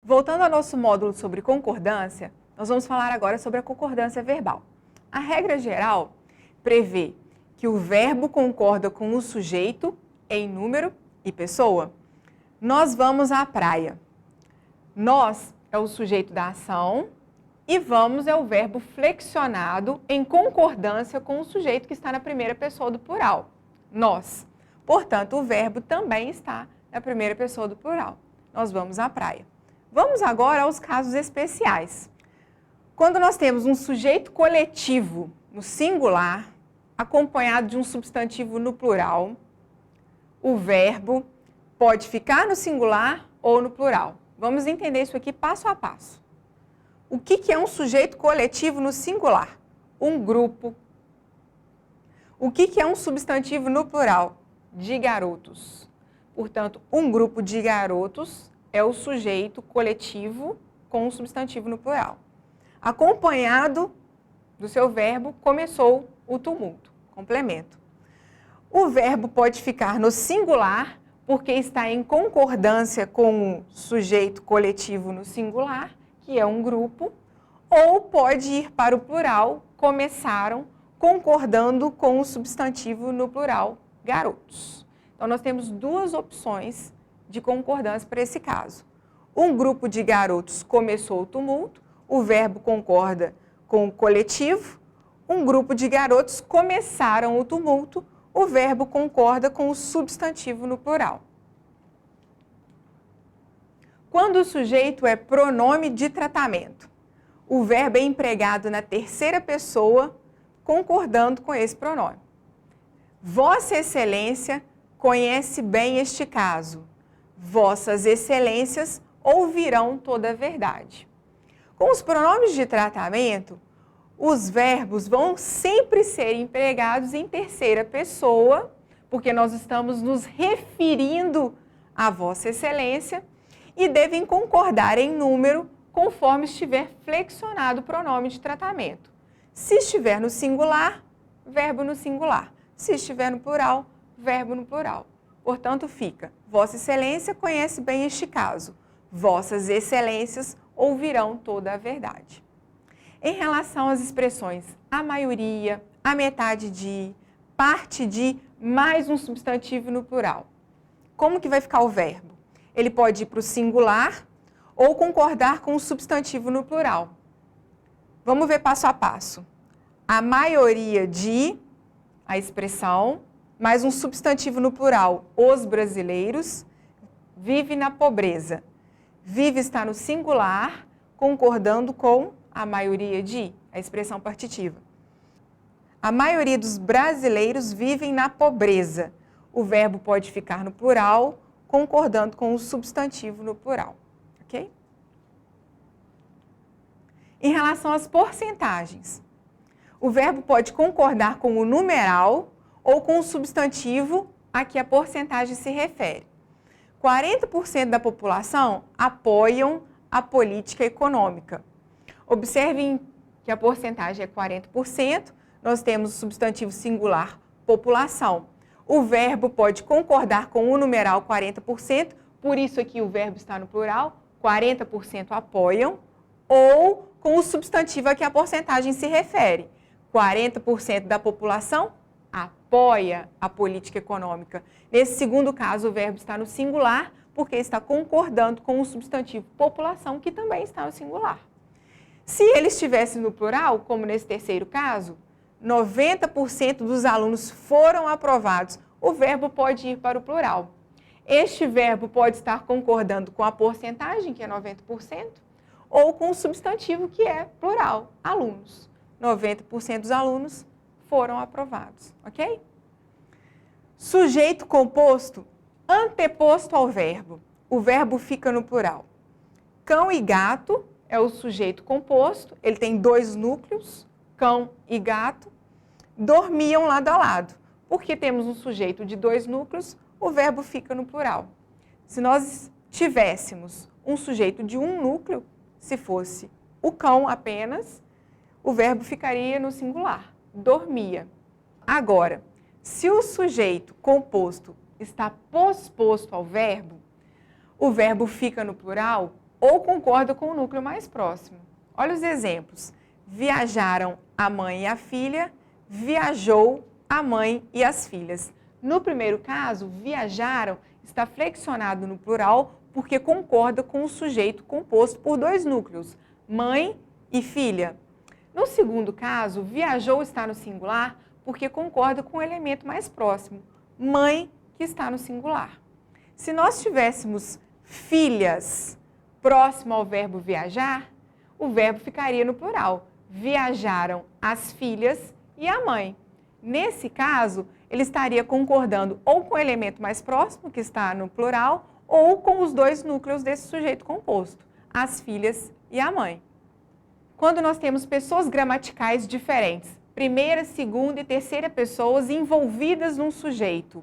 Voltando ao nosso módulo sobre concordância, nós vamos falar agora sobre a concordância verbal. A regra geral prevê que o verbo concorda com o sujeito em número e pessoa. Nós vamos à praia. Nós é o sujeito da ação e vamos é o verbo flexionado em concordância com o sujeito que está na primeira pessoa do plural. Nós. Portanto, o verbo também está na primeira pessoa do plural. Nós vamos à praia. Vamos agora aos casos especiais. Quando nós temos um sujeito coletivo no singular, acompanhado de um substantivo no plural, o verbo pode ficar no singular ou no plural. Vamos entender isso aqui passo a passo. O que é um sujeito coletivo no singular? Um grupo. O que é um substantivo no plural? De garotos. Portanto, um grupo de garotos é o sujeito coletivo com o substantivo no plural. Acompanhado do seu verbo, começou o tumulto. Complemento. O verbo pode ficar no singular, porque está em concordância com o sujeito coletivo no singular, que é um grupo, ou pode ir para o plural, começaram, concordando com o substantivo no plural, garotos. Então, nós temos duas opções de concordância para esse caso. Um grupo de garotos começou o tumulto, o verbo concorda com o coletivo. Um grupo de garotos começaram o tumulto, o verbo concorda com o substantivo no plural. Quando o sujeito é pronome de tratamento, o verbo é empregado na terceira pessoa, concordando com esse pronome. Vossa Excelência conhece bem este caso. Vossas excelências ouvirão toda a verdade. Com os pronomes de tratamento, os verbos vão sempre ser empregados em terceira pessoa, porque nós estamos nos referindo a Vossa Excelência e devem concordar em número conforme estiver flexionado o pronome de tratamento. Se estiver no singular, verbo no singular. Se estiver no plural, verbo no plural. Portanto, fica, Vossa Excelência conhece bem este caso. Vossas Excelências ouvirão toda a verdade. Em relação às expressões a maioria, a metade de, parte de, mais um substantivo no plural. Como que vai ficar o verbo? Ele pode ir para o singular ou concordar com o substantivo no plural. Vamos ver passo a passo. A maioria de, a expressão, mais um substantivo no plural, os brasileiros, vive na pobreza. Vive está no singular, concordando com a maioria de, a expressão partitiva. A maioria dos brasileiros vivem na pobreza. O verbo pode ficar no plural, concordando com o substantivo no plural. Ok? Em relação às porcentagens, o verbo pode concordar com o numeral ou com o substantivo a que a porcentagem se refere. 40% da população apoiam a política econômica. Observem que a porcentagem é 40%, nós temos o substantivo singular população. O verbo pode concordar com o numeral 40%, por isso aqui o verbo está no plural, 40% apoiam, ou com o substantivo a que a porcentagem se refere. 40% da população apoia a política econômica. Nesse segundo caso, o verbo está no singular, porque está concordando com o substantivo população, que também está no singular. Se ele estivesse no plural, como nesse terceiro caso, 90% dos alunos foram aprovados. O verbo pode ir para o plural. Este verbo pode estar concordando com a porcentagem, que é 90%, ou com o substantivo, que é plural, alunos. 90% dos alunos foram aprovados, ok? Sujeito composto anteposto ao verbo. O verbo fica no plural. Cão e gato é o sujeito composto, ele tem dois núcleos, cão e gato, dormiam lado a lado. Porque temos um sujeito de dois núcleos, o verbo fica no plural. Se nós tivéssemos um sujeito de um núcleo, se fosse o cão apenas, o verbo ficaria no singular, dormia. Agora, se o sujeito composto está posposto ao verbo, o verbo fica no plural ou concorda com o núcleo mais próximo. Olha os exemplos. Viajaram a mãe e a filha, viajou a mãe e as filhas. No primeiro caso, viajaram está flexionado no plural porque concorda com o sujeito composto por dois núcleos, mãe e filha. No segundo caso, viajou está no singular porque concorda com o elemento mais próximo, mãe, que está no singular. Se nós tivéssemos filhas próximo ao verbo viajar, o verbo ficaria no plural. Viajaram as filhas e a mãe. Nesse caso, ele estaria concordando ou com o elemento mais próximo, que está no plural, ou com os dois núcleos desse sujeito composto, as filhas e a mãe. Quando nós temos pessoas gramaticais diferentes, primeira, segunda e terceira pessoas envolvidas num sujeito,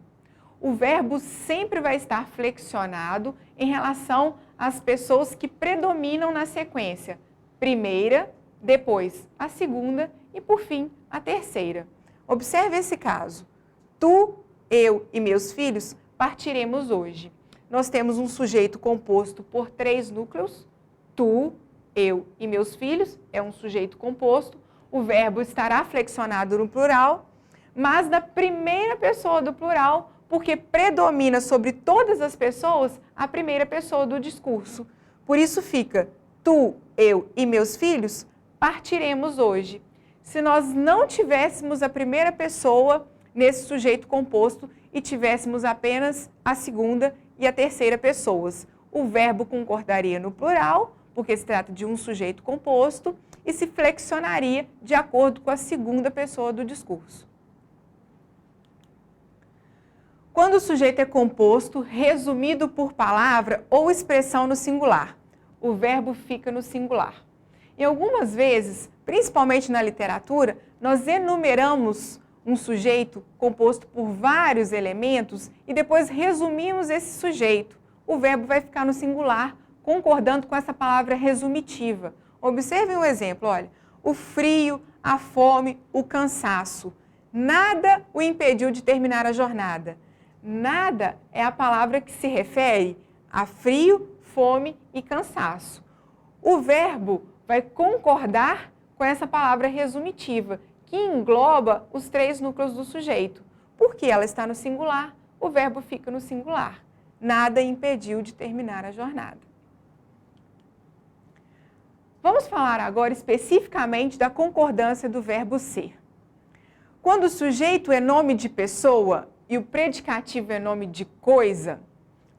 o verbo sempre vai estar flexionado em relação às pessoas que predominam na sequência. Primeira, depois a segunda e, por fim, a terceira. Observe esse caso. Tu, eu e meus filhos partiremos hoje. Nós temos um sujeito composto por três núcleos. Tu, eu e meus filhos é um sujeito composto. O verbo estará flexionado no plural, mas na primeira pessoa do plural, porque predomina sobre todas as pessoas a primeira pessoa do discurso. Por isso fica, tu, eu e meus filhos partiremos hoje. Se nós não tivéssemos a primeira pessoa nesse sujeito composto e tivéssemos apenas a segunda e a terceira pessoas, o verbo concordaria no plural, porque se trata de um sujeito composto, e se flexionaria de acordo com a segunda pessoa do discurso. Quando o sujeito é composto, resumido por palavra ou expressão no singular, o verbo fica no singular. E algumas vezes, principalmente na literatura, nós enumeramos um sujeito composto por vários elementos e depois resumimos esse sujeito. O verbo vai ficar no singular, concordando com essa palavra resumitiva. Observem um exemplo, olha, o frio, a fome, o cansaço. Nada o impediu de terminar a jornada. Nada é a palavra que se refere a frio, fome e cansaço. O verbo vai concordar com essa palavra resumitiva, que engloba os três núcleos do sujeito. Porque ela está no singular, o verbo fica no singular. Nada impediu de terminar a jornada. Vamos falar agora especificamente da concordância do verbo ser. Quando o sujeito é nome de pessoa e o predicativo é nome de coisa,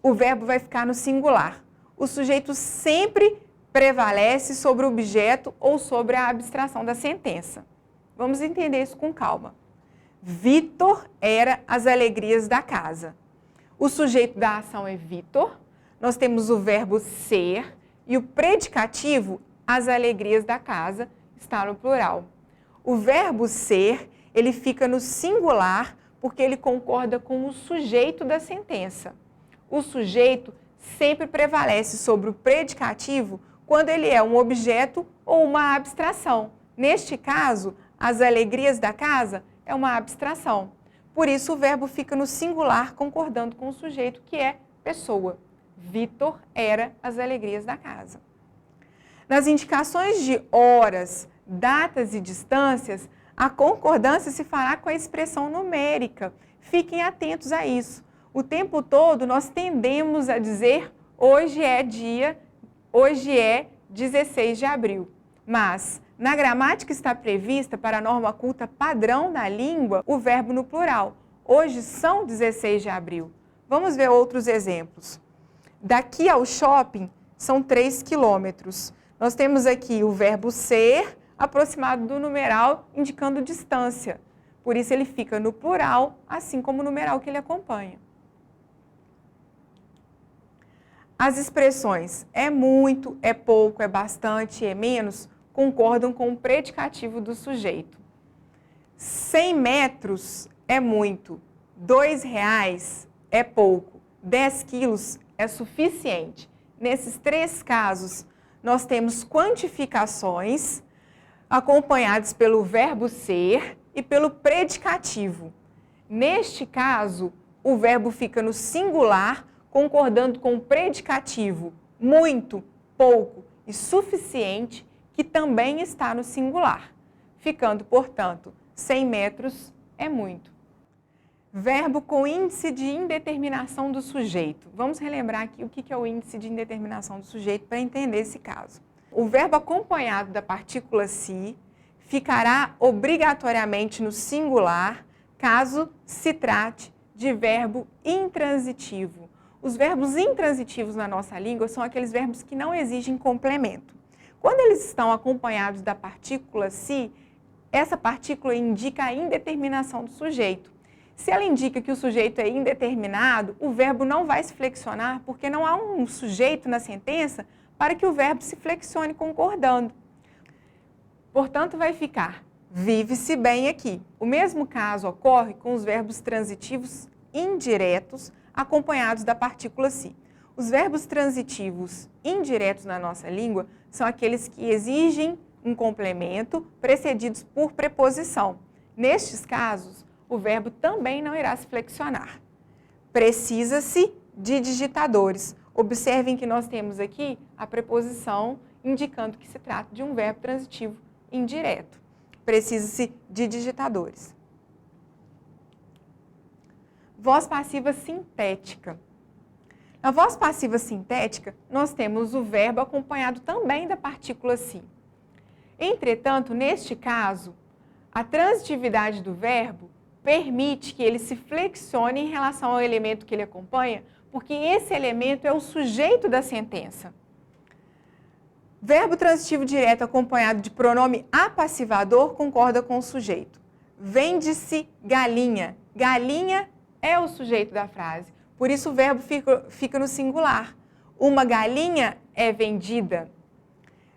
o verbo vai ficar no singular. O sujeito sempre prevalece sobre o objeto ou sobre a abstração da sentença. Vamos entender isso com calma. Vitor era as alegrias da casa. O sujeito da ação é Vitor, nós temos o verbo ser e o predicativo, as alegrias da casa, está no plural. O verbo ser, ele fica no singular porque ele concorda com o sujeito da sentença. O sujeito sempre prevalece sobre o predicativo quando ele é um objeto ou uma abstração. Neste caso, as alegrias da casa é uma abstração. Por isso, o verbo fica no singular, concordando com o sujeito, que é pessoa. Vitor era as alegrias da casa. Nas indicações de horas, datas e distâncias, a concordância se fará com a expressão numérica. Fiquem atentos a isso. O tempo todo nós tendemos a dizer hoje é 16 de abril. Mas na gramática está prevista para a norma culta padrão da língua o verbo no plural. Hoje são 16 de abril. Vamos ver outros exemplos. Daqui ao shopping são 3 quilômetros. Nós temos aqui o verbo ser aproximado do numeral indicando distância. Por isso ele fica no plural, assim como o numeral que ele acompanha. As expressões é muito, é pouco, é bastante, é menos concordam com o predicativo do sujeito. 100 metros é muito, 2 reais é pouco, 10 quilos é suficiente. Nesses três casos, nós temos quantificações acompanhadas pelo verbo ser e pelo predicativo. Neste caso, o verbo fica no singular, concordando com o predicativo muito, pouco e suficiente, que também está no singular, ficando, portanto, 100 metros é muito. Verbo com índice de indeterminação do sujeito. Vamos relembrar aqui o que é o índice de indeterminação do sujeito para entender esse caso. O verbo acompanhado da partícula se ficará obrigatoriamente no singular, caso se trate de verbo intransitivo. Os verbos intransitivos na nossa língua são aqueles verbos que não exigem complemento. Quando eles estão acompanhados da partícula se, essa partícula indica a indeterminação do sujeito. Se ela indica que o sujeito é indeterminado, o verbo não vai se flexionar, porque não há um sujeito na sentença para que o verbo se flexione concordando. Portanto, vai ficar vive-se bem aqui. O mesmo caso ocorre com os verbos transitivos indiretos acompanhados da partícula se. Os verbos transitivos indiretos na nossa língua são aqueles que exigem um complemento precedidos por preposição. Nestes casos, o verbo também não irá se flexionar. Precisa-se de digitadores. Observem que nós temos aqui a preposição indicando que se trata de um verbo transitivo indireto. Precisa-se de digitadores. Voz passiva sintética. Na voz passiva sintética, nós temos o verbo acompanhado também da partícula se. Entretanto, neste caso, a transitividade do verbo permite que ele se flexione em relação ao elemento que ele acompanha, porque esse elemento é o sujeito da sentença. Verbo transitivo direto acompanhado de pronome apassivador concorda com o sujeito. Vende-se galinha. Galinha é o sujeito da frase. Por isso o verbo fica no singular. Uma galinha é vendida.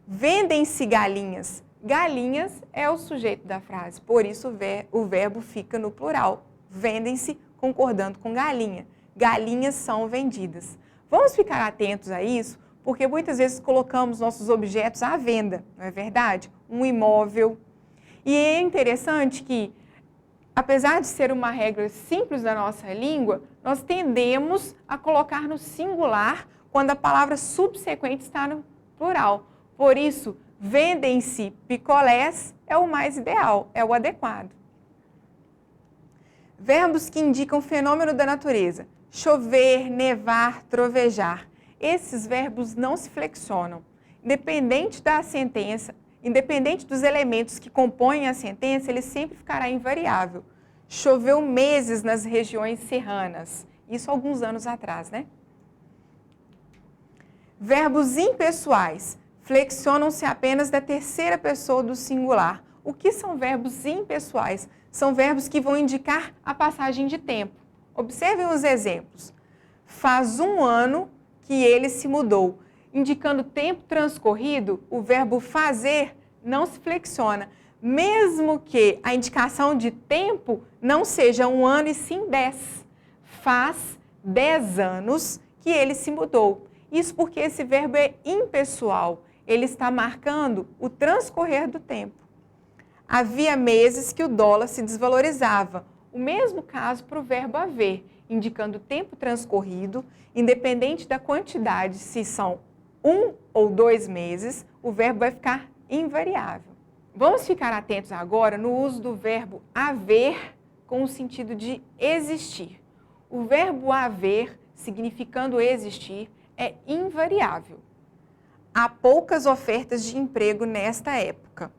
Vendem-se galinhas. Galinhas é o sujeito da frase. Por isso o verbo fica no plural. Vendem-se concordando com galinha. Galinhas são vendidas. Vamos ficar atentos a isso, porque muitas vezes colocamos nossos objetos à venda, não é verdade? Um imóvel. E é interessante que, apesar de ser uma regra simples da nossa língua, nós tendemos a colocar no singular quando a palavra subsequente está no plural. Por isso, vendem-se picolés é o mais ideal, é o adequado. Verbos que indicam fenômeno da natureza. Chover, nevar, trovejar. Esses verbos não se flexionam. Independente da sentença, independente dos elementos que compõem a sentença, ele sempre ficará invariável. Choveu meses nas regiões serranas. Isso alguns anos atrás, né? Verbos impessoais. Flexionam-se apenas da terceira pessoa do singular. O que são verbos impessoais? São verbos que vão indicar a passagem de tempo. Observem os exemplos. Faz 1 ano que ele se mudou. Indicando tempo transcorrido, o verbo fazer não se flexiona, mesmo que a indicação de tempo não seja 1 ano e sim 10. Faz 10 anos que ele se mudou. Isso porque esse verbo é impessoal. Ele está marcando o transcorrer do tempo. Havia meses que o dólar se desvalorizava. O mesmo caso para o verbo haver, indicando o tempo transcorrido, independente da quantidade, se são 1 ou 2 meses, o verbo vai ficar invariável. Vamos ficar atentos agora no uso do verbo haver com o sentido de existir. O verbo haver, significando existir, é invariável. Há poucas ofertas de emprego nesta época.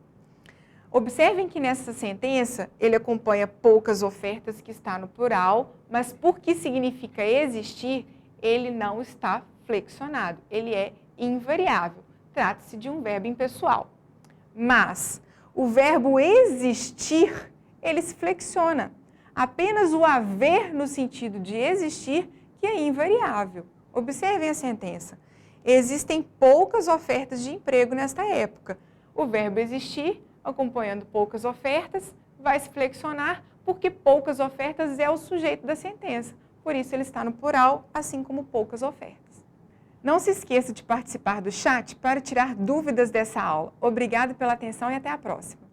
Observem que nessa sentença ele acompanha poucas ofertas, que está no plural, mas por que significa existir, ele não está flexionado, ele é invariável. Trata-se de um verbo impessoal. Mas o verbo existir, ele se flexiona. Apenas o haver no sentido de existir, que é invariável. Observem a sentença. Existem poucas ofertas de emprego nesta época. O verbo existir, acompanhando poucas ofertas, vai se flexionar, porque poucas ofertas é o sujeito da sentença. Por isso ele está no plural, assim como poucas ofertas. Não se esqueça de participar do chat para tirar dúvidas dessa aula. Obrigada pela atenção e até a próxima.